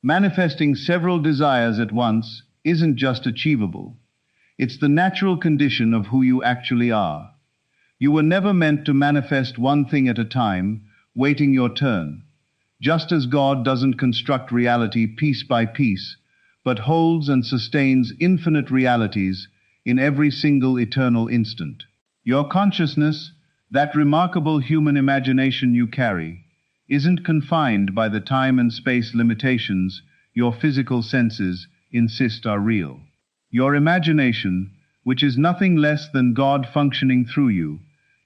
Manifesting several desires at once isn't just achievable. It's the natural condition of who you actually are. You were never meant to manifest one thing at a time, waiting your turn. Just as God doesn't construct reality piece by piece, but holds and sustains infinite realities in every single eternal instant. Your consciousness, that remarkable human imagination you carry, isn't confined by the time and space limitations your physical senses insist are real. Your imagination, which is nothing less than God functioning through you,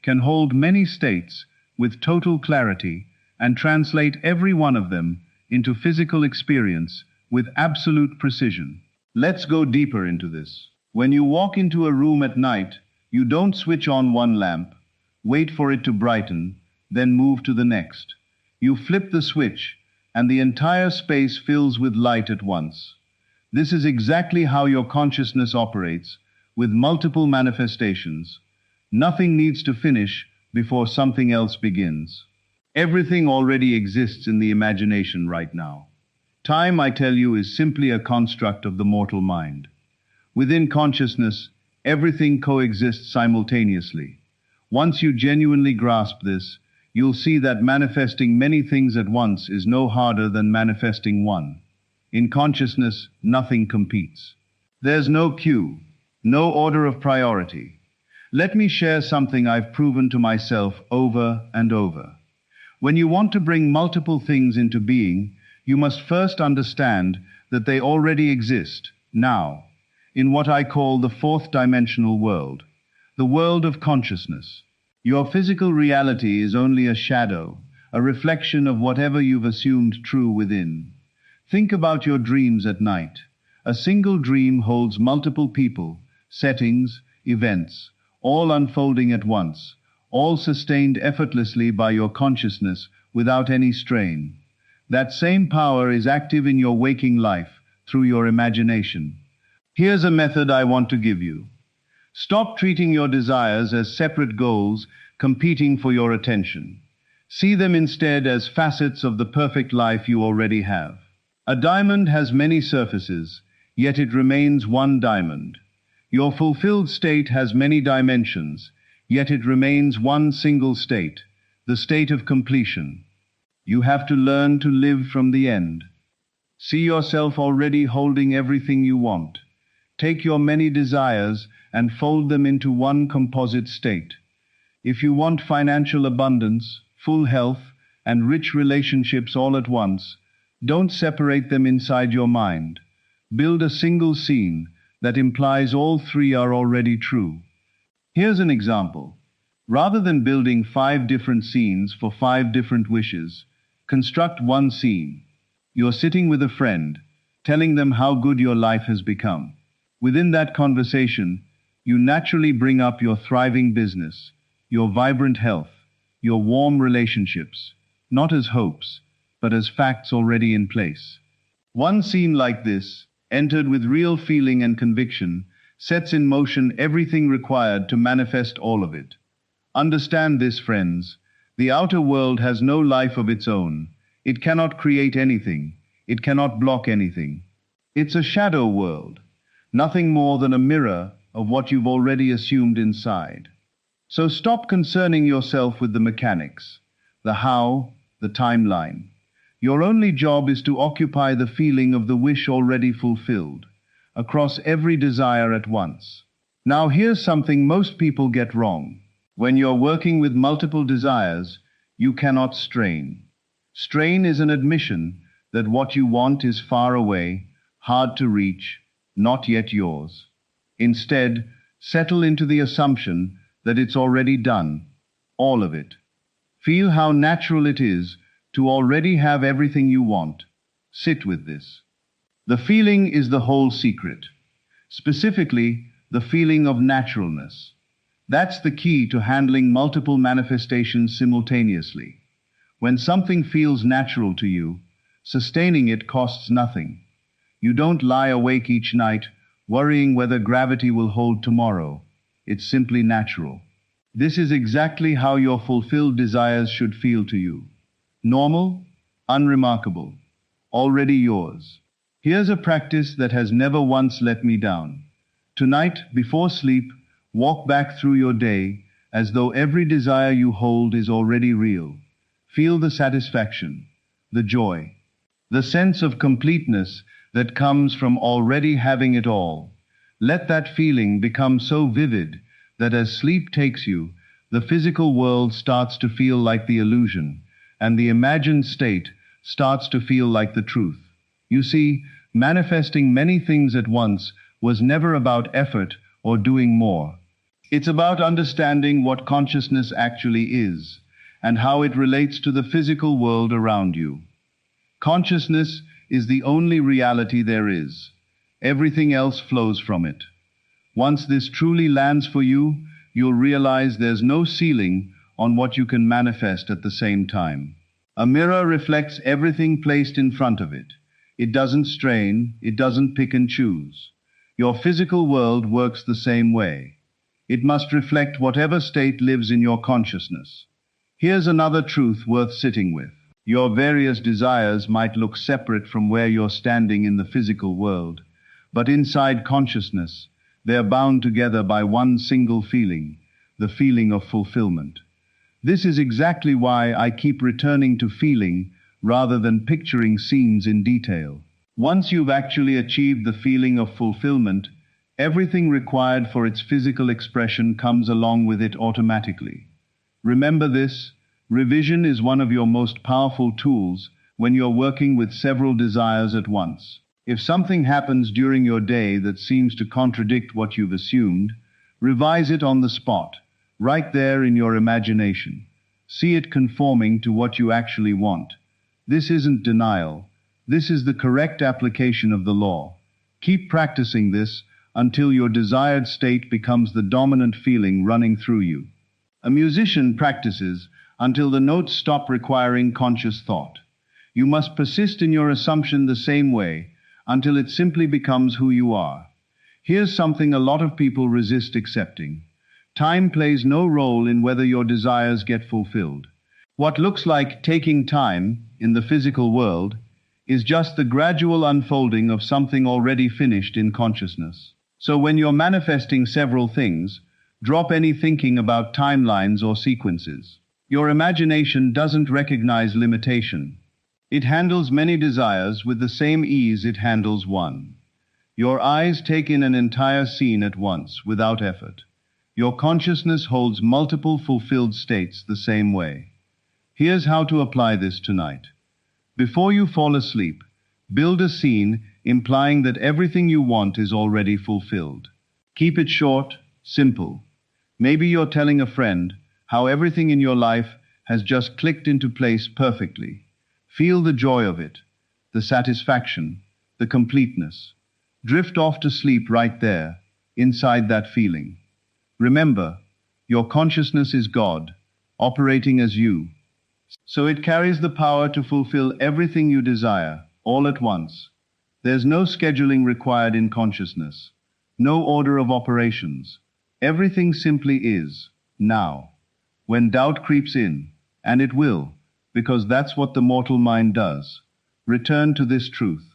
can hold many states with total clarity and translate every one of them into physical experience with absolute precision. Let's go deeper into this. When you walk into a room at night, you don't switch on one lamp, wait for it to brighten, then move to the next. You flip the switch, and the entire space fills with light at once. This is exactly how your consciousness operates, with multiple manifestations. Nothing needs to finish before something else begins. Everything already exists in the imagination right now. Time, I tell you, is simply a construct of the mortal mind. Within consciousness, everything coexists simultaneously. Once you genuinely grasp this, you'll see that manifesting many things at once is no harder than manifesting one. In consciousness, nothing competes. There's no queue, no order of priority. Let me share something I've proven to myself over and over. When you want to bring multiple things into being, you must first understand that they already exist, now, in what I call the fourth dimensional world, the world of consciousness. Your physical reality is only a shadow, a reflection of whatever you've assumed true within. Think about your dreams at night. A single dream holds multiple people, settings, events, all unfolding at once, all sustained effortlessly by your consciousness without any strain. That same power is active in your waking life through your imagination. Here's a method I want to give you. Stop treating your desires as separate goals competing for your attention. See them instead as facets of the perfect life you already have. A diamond has many surfaces, yet it remains one diamond. Your fulfilled state has many dimensions, yet it remains one single state, the state of completion. You have to learn to live from the end. See yourself already holding everything you want. Take your many desires and fold them into one composite state. If you want financial abundance, full health, and rich relationships all at once, don't separate them inside your mind. Build a single scene that implies all three are already true. Here's an example. Rather than building 5 different scenes for 5 different wishes, construct one scene. You're sitting with a friend, telling them how good your life has become. Within that conversation, you naturally bring up your thriving business, your vibrant health, your warm relationships, not as hopes, but as facts already in place. One scene like this, entered with real feeling and conviction, sets in motion everything required to manifest all of it. Understand this, friends. The outer world has no life of its own. It cannot create anything. It cannot block anything. It's a shadow world, nothing more than a mirror of what you've already assumed inside. So stop concerning yourself with the mechanics, the how, the timeline. Your only job is to occupy the feeling of the wish already fulfilled, across every desire at once. Now here's something most people get wrong. When you're working with multiple desires, you cannot strain. Strain is an admission that what you want is far away, hard to reach, not yet yours. Instead, settle into the assumption that it's already done, all of it. Feel how natural it is to already have everything you want. Sit with this. The feeling is the whole secret. Specifically, the feeling of naturalness. That's the key to handling multiple manifestations simultaneously. When something feels natural to you, sustaining it costs nothing. You don't lie awake each night worrying whether gravity will hold tomorrow. It's simply natural. This is exactly how your fulfilled desires should feel to you. Normal, unremarkable. already yours. Here's a practice that has never once let me down. Tonight, before sleep, walk back through your day as though every desire you hold is already real. Feel the satisfaction, the joy, the sense of completeness that comes from already having it all. Let that feeling become so vivid that as sleep takes you, the physical world starts to feel like the illusion, and the imagined state starts to feel like the truth. You see, manifesting many things at once was never about effort or doing more. It's about understanding what consciousness actually is, and how it relates to the physical world around you. Consciousness is the only reality there is. Everything else flows from it. Once this truly lands for you, you'll realize there's no ceiling on what you can manifest at the same time. A mirror reflects everything placed in front of it. It doesn't strain, it doesn't pick and choose. Your physical world works the same way. It must reflect whatever state lives in your consciousness. Here's another truth worth sitting with. Your various desires might look separate from where you're standing in the physical world, but inside consciousness, they're bound together by one single feeling, the feeling of fulfillment. This is exactly why I keep returning to feeling rather than picturing scenes in detail. Once you've actually achieved the feeling of fulfillment, everything required for its physical expression comes along with it automatically. Remember this, revision is one of your most powerful tools when you're working with several desires at once. If something happens during your day that seems to contradict what you've assumed, revise it on the spot, right there in your imagination. See it conforming to what you actually want. This isn't denial. This is the correct application of the law. Keep practicing this until your desired state becomes the dominant feeling running through you. A musician practices until the notes stop requiring conscious thought. You must persist in your assumption the same way until it simply becomes who you are. Here's something a lot of people resist accepting. Time plays no role in whether your desires get fulfilled. What looks like taking time in the physical world is just the gradual unfolding of something already finished in consciousness. So when you're manifesting several things, drop any thinking about timelines or sequences. Your imagination doesn't recognize limitation. It handles many desires with the same ease it handles one. Your eyes take in an entire scene at once, without effort. Your consciousness holds multiple fulfilled states the same way. Here's how to apply this tonight. Before you fall asleep, build a scene implying that everything you want is already fulfilled. Keep it short, simple. Maybe you're telling a friend how everything in your life has just clicked into place perfectly. Feel the joy of it, the satisfaction, the completeness. Drift off to sleep right there, inside that feeling. Remember, your consciousness is God, operating as you. So it carries the power to fulfill everything you desire, all at once. There's no scheduling required in consciousness, no order of operations. Everything simply is, now. When doubt creeps in, and it will, because that's what the mortal mind does, return to this truth.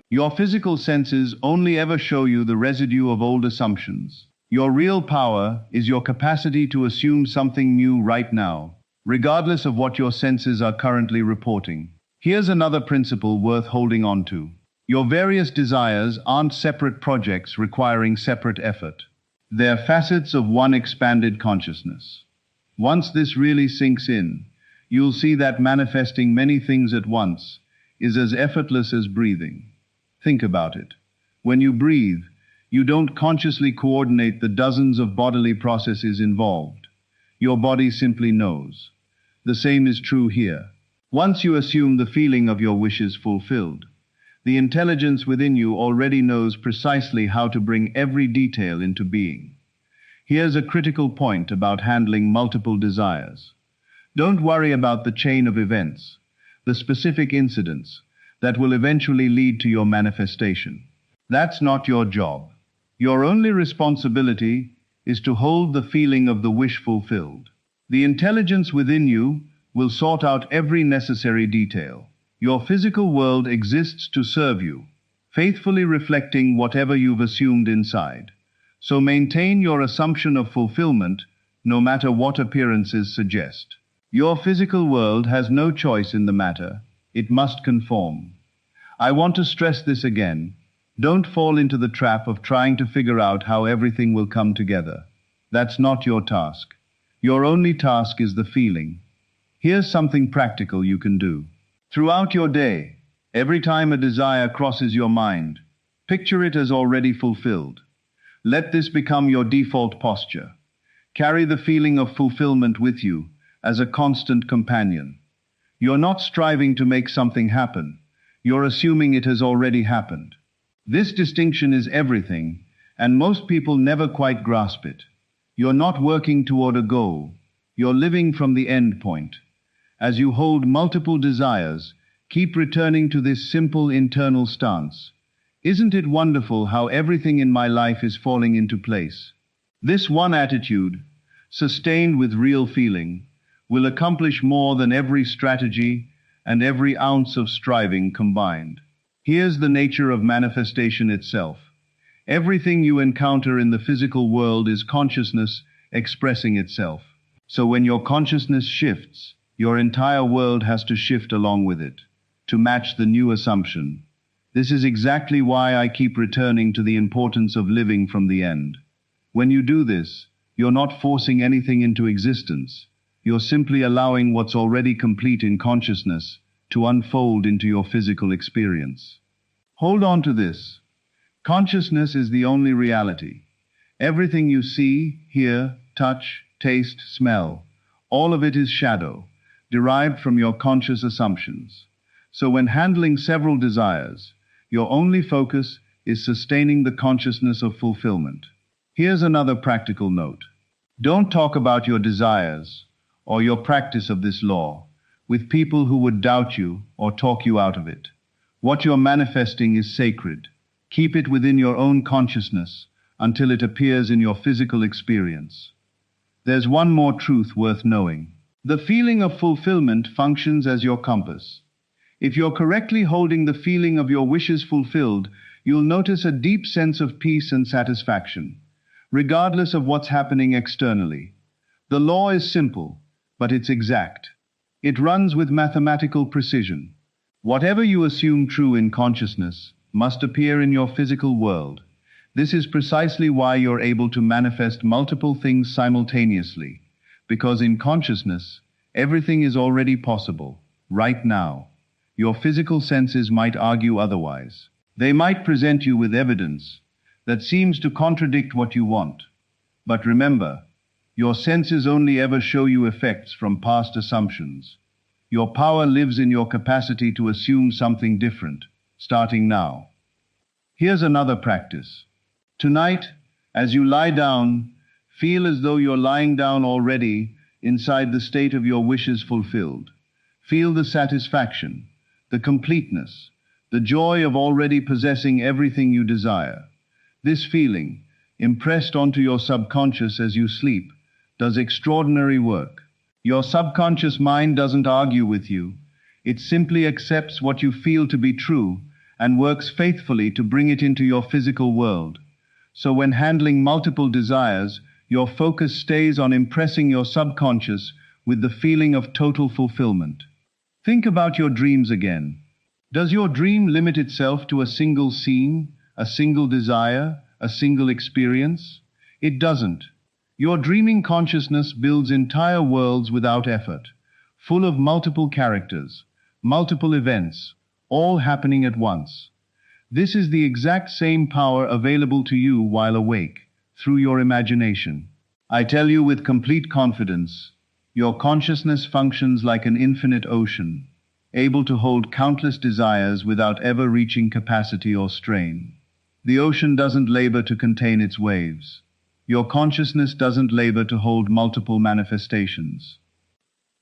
Your physical senses only ever show you the residue of old assumptions. Your real power is your capacity to assume something new right now, regardless of what your senses are currently reporting. Here's another principle worth holding on to. Your various desires aren't separate projects requiring separate effort. They're facets of one expanded consciousness. Once this really sinks in, you'll see that manifesting many things at once is as effortless as breathing. Think about it. When you breathe, you don't consciously coordinate the dozens of bodily processes involved. Your body simply knows. The same is true here. Once you assume the feeling of your wishes fulfilled, the intelligence within you already knows precisely how to bring every detail into being. Here's a critical point about handling multiple desires. Don't worry about the chain of events, the specific incidents that will eventually lead to your manifestation. That's not your job. Your only responsibility is to hold the feeling of the wish fulfilled. The intelligence within you will sort out every necessary detail. Your physical world exists to serve you, faithfully reflecting whatever you've assumed inside. So maintain your assumption of fulfillment, no matter what appearances suggest. Your physical world has no choice in the matter. It must conform. I want to stress this again. Don't fall into the trap of trying to figure out how everything will come together. That's not your task. Your only task is the feeling. Here's something practical you can do. Throughout your day, every time a desire crosses your mind, picture it as already fulfilled. Let this become your default posture. Carry the feeling of fulfillment with you as a constant companion. You're not striving to make something happen. You're assuming it has already happened. This distinction is everything, and most people never quite grasp it. You're not working toward a goal. You're living from the end point. As you hold multiple desires, keep returning to this simple internal stance. Isn't it wonderful how everything in my life is falling into place? This one attitude, sustained with real feeling, will accomplish more than every strategy and every ounce of striving combined. Here's the nature of manifestation itself. Everything you encounter in the physical world is consciousness expressing itself. So when your consciousness shifts, your entire world has to shift along with it, to match the new assumption. This is exactly why I keep returning to the importance of living from the end. When you do this, you're not forcing anything into existence. You're simply allowing what's already complete in consciousness to unfold into your physical experience. Hold on to this. Consciousness is the only reality. Everything you see, hear, touch, taste, smell, all of it is shadow, derived from your conscious assumptions. So when handling several desires, your only focus is sustaining the consciousness of fulfillment. Here's another practical note. Don't talk about your desires or your practice of this law with people who would doubt you or talk you out of it. What you're manifesting is sacred. Keep it within your own consciousness until it appears in your physical experience. There's one more truth worth knowing. The feeling of fulfillment functions as your compass. If you're correctly holding the feeling of your wishes fulfilled, you'll notice a deep sense of peace and satisfaction, regardless of what's happening externally. The law is simple, but it's exact. It runs with mathematical precision. Whatever you assume true in consciousness must appear in your physical world. This is precisely why you're able to manifest multiple things simultaneously, because in consciousness, everything is already possible, right now. Your physical senses might argue otherwise. They might present you with evidence that seems to contradict what you want. But remember, your senses only ever show you effects from past assumptions. Your power lives in your capacity to assume something different, starting now. Here's another practice. Tonight, as you lie down, feel as though you're lying down already inside the state of your wishes fulfilled. Feel the satisfaction, the completeness, the joy of already possessing everything you desire. This feeling, impressed onto your subconscious as you sleep, does extraordinary work. Your subconscious mind doesn't argue with you. It simply accepts what you feel to be true and works faithfully to bring it into your physical world. So when handling multiple desires, your focus stays on impressing your subconscious with the feeling of total fulfillment. Think about your dreams again. Does your dream limit itself to a single scene, a single desire, a single experience? It doesn't. Your dreaming consciousness builds entire worlds without effort, full of multiple characters, multiple events, all happening at once. This is the exact same power available to you while awake, through your imagination. I tell you with complete confidence, your consciousness functions like an infinite ocean, able to hold countless desires without ever reaching capacity or strain. The ocean doesn't labor to contain its waves. Your consciousness doesn't labor to hold multiple manifestations.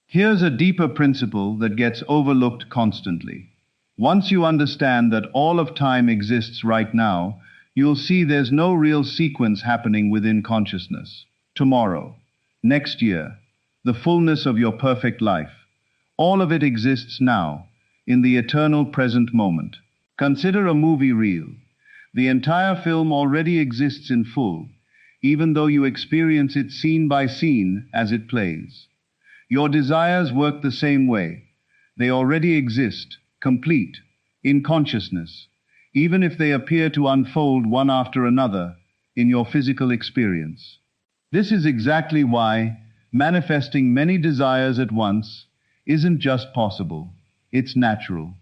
Here's a deeper principle that gets overlooked constantly. Once you understand that all of time exists right now, you'll see there's no real sequence happening within consciousness. Tomorrow, next year, the fullness of your perfect life. All of it exists now, in the eternal present moment. Consider a movie reel. The entire film already exists in full, even though you experience it scene by scene as it plays. Your desires work the same way. They already exist, complete, in consciousness, even if they appear to unfold one after another in your physical experience. This is exactly why manifesting many desires at once isn't just possible, it's natural.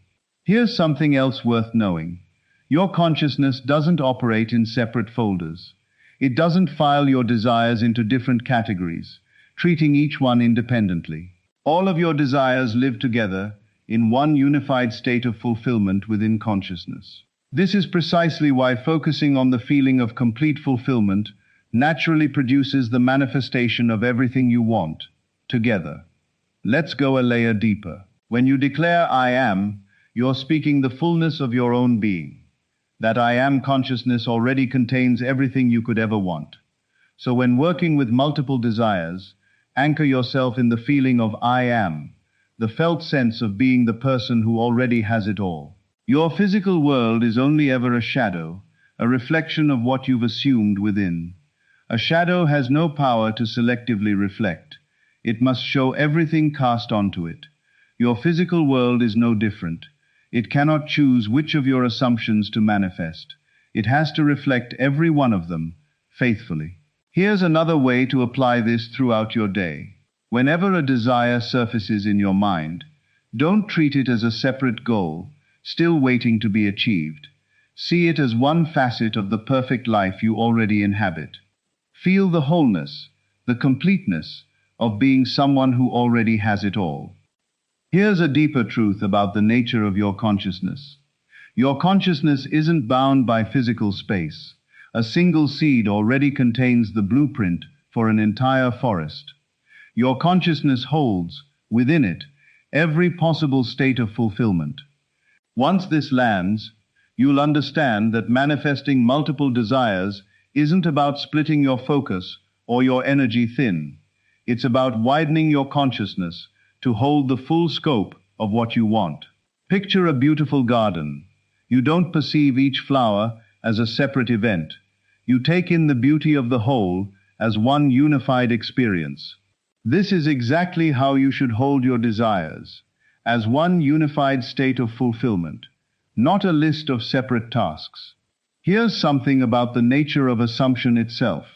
Here's something else worth knowing. Your consciousness doesn't operate in separate folders. It doesn't file your desires into different categories, treating each one independently. All of your desires live together in one unified state of fulfillment within consciousness. This is precisely why focusing on the feeling of complete fulfillment naturally produces the manifestation of everything you want, together. Let's go a layer deeper. When you declare I am, you're speaking the fullness of your own being. That I am consciousness already contains everything you could ever want. So when working with multiple desires, anchor yourself in the feeling of I am, the felt sense of being the person who already has it all. Your physical world is only ever a shadow, a reflection of what you've assumed within. A shadow has no power to selectively reflect. It must show everything cast onto it. Your physical world is no different. It cannot choose which of your assumptions to manifest. It has to reflect every one of them, faithfully. Here's another way to apply this throughout your day. Whenever a desire surfaces in your mind, don't treat it as a separate goal, still waiting to be achieved. See it as one facet of the perfect life you already inhabit. Feel the wholeness, the completeness of being someone who already has it all. Here's a deeper truth about the nature of your consciousness. Your consciousness isn't bound by physical space. A single seed already contains the blueprint for an entire forest. Your consciousness holds, within it, every possible state of fulfillment. Once this lands, you'll understand that manifesting multiple desires isn't about splitting your focus or your energy thin. It's about widening your consciousness to hold the full scope of what you want. Picture a beautiful garden. You don't perceive each flower as a separate event. You take in the beauty of the whole as one unified experience. This is exactly how you should hold your desires, as one unified state of fulfillment, not a list of separate tasks. Here's something about the nature of assumption itself.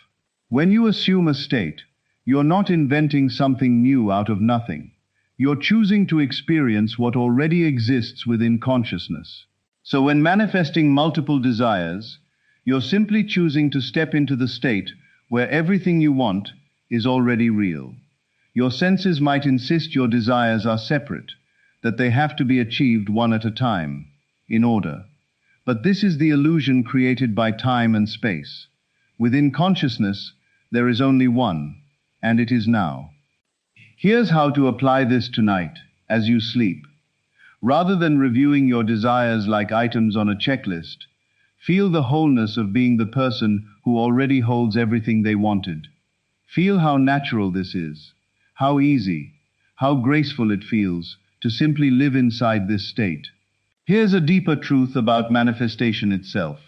When you assume a state, you're not inventing something new out of nothing. You're choosing to experience what already exists within consciousness. So when manifesting multiple desires, you're simply choosing to step into the state where everything you want is already real. Your senses might insist your desires are separate, that they have to be achieved one at a time, in order. But this is the illusion created by time and space. Within consciousness, there is only one, and it is now. Here's how to apply this tonight, as you sleep. Rather than reviewing your desires like items on a checklist, feel the wholeness of being the person who already holds everything they wanted. Feel how natural this is, how easy, how graceful it feels to simply live inside this state. Here's a deeper truth about manifestation itself.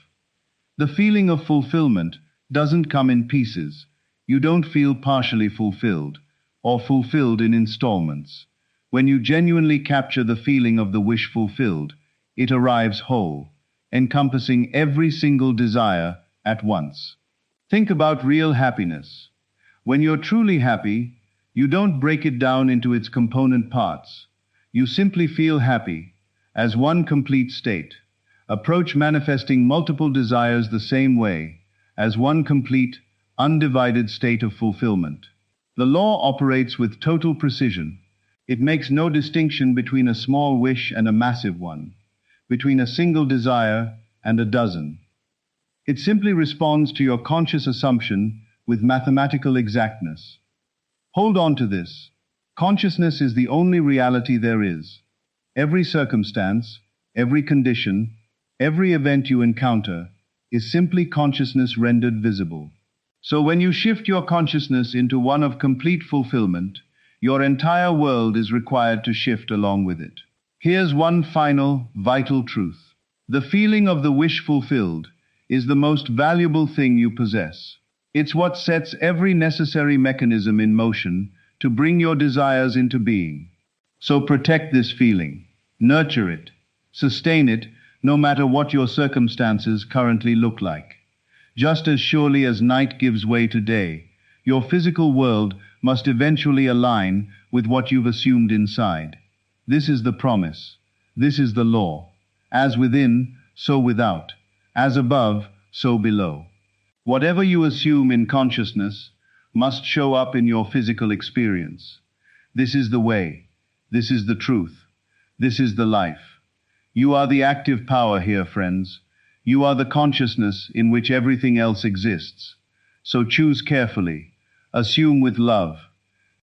The feeling of fulfillment doesn't come in pieces. You don't feel partially fulfilled, or fulfilled in installments. When you genuinely capture the feeling of the wish fulfilled, it arrives whole, encompassing every single desire at once. Think about real happiness. When you're truly happy, you don't break it down into its component parts. You simply feel happy, as one complete state. Approach manifesting multiple desires the same way, as one complete, undivided state of fulfillment. The law operates with total precision. It makes no distinction between a small wish and a massive one, between a single desire and a dozen. It simply responds to your conscious assumption with mathematical exactness. Hold on to this. Consciousness is the only reality there is. Every circumstance, every condition, every event you encounter is simply consciousness rendered visible. So when you shift your consciousness into one of complete fulfillment, your entire world is required to shift along with it. Here's one final, vital truth. The feeling of the wish fulfilled is the most valuable thing you possess. It's what sets every necessary mechanism in motion to bring your desires into being. So protect this feeling, nurture it, sustain it, no matter what your circumstances currently look like. Just as surely as night gives way to day, your physical world must eventually align with what you've assumed inside. This is the promise. This is the law. As within, so without. As above, so below. Whatever you assume in consciousness must show up in your physical experience. This is the way. This is the truth. This is the life. You are the active power here, friends. You are the consciousness in which everything else exists. So choose carefully. Assume with love.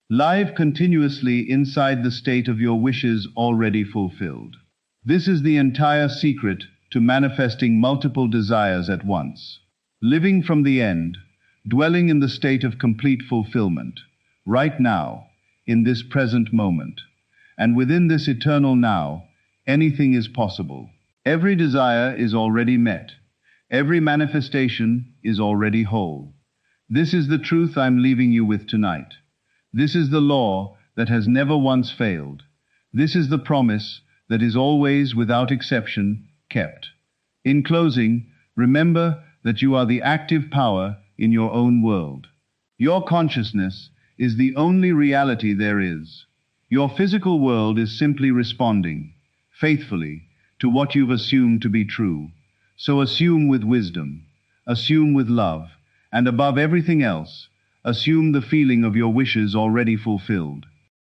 Live continuously inside the state of your wishes already fulfilled. This is the entire secret to manifesting multiple desires at once. Living from the end, dwelling in the state of complete fulfillment, right now, in this present moment. And within this eternal now, anything is possible. Every desire is already met. Every manifestation is already whole. This is the truth I'm leaving you with tonight. This is the law that has never once failed. This is the promise that is always, without exception, kept. In closing, remember that you are the active power in your own world. Your consciousness is the only reality there is. Your physical world is simply responding, faithfully, to what you've assumed to be true. So assume with wisdom, assume with love, and above everything else, assume the feeling of your wishes already fulfilled.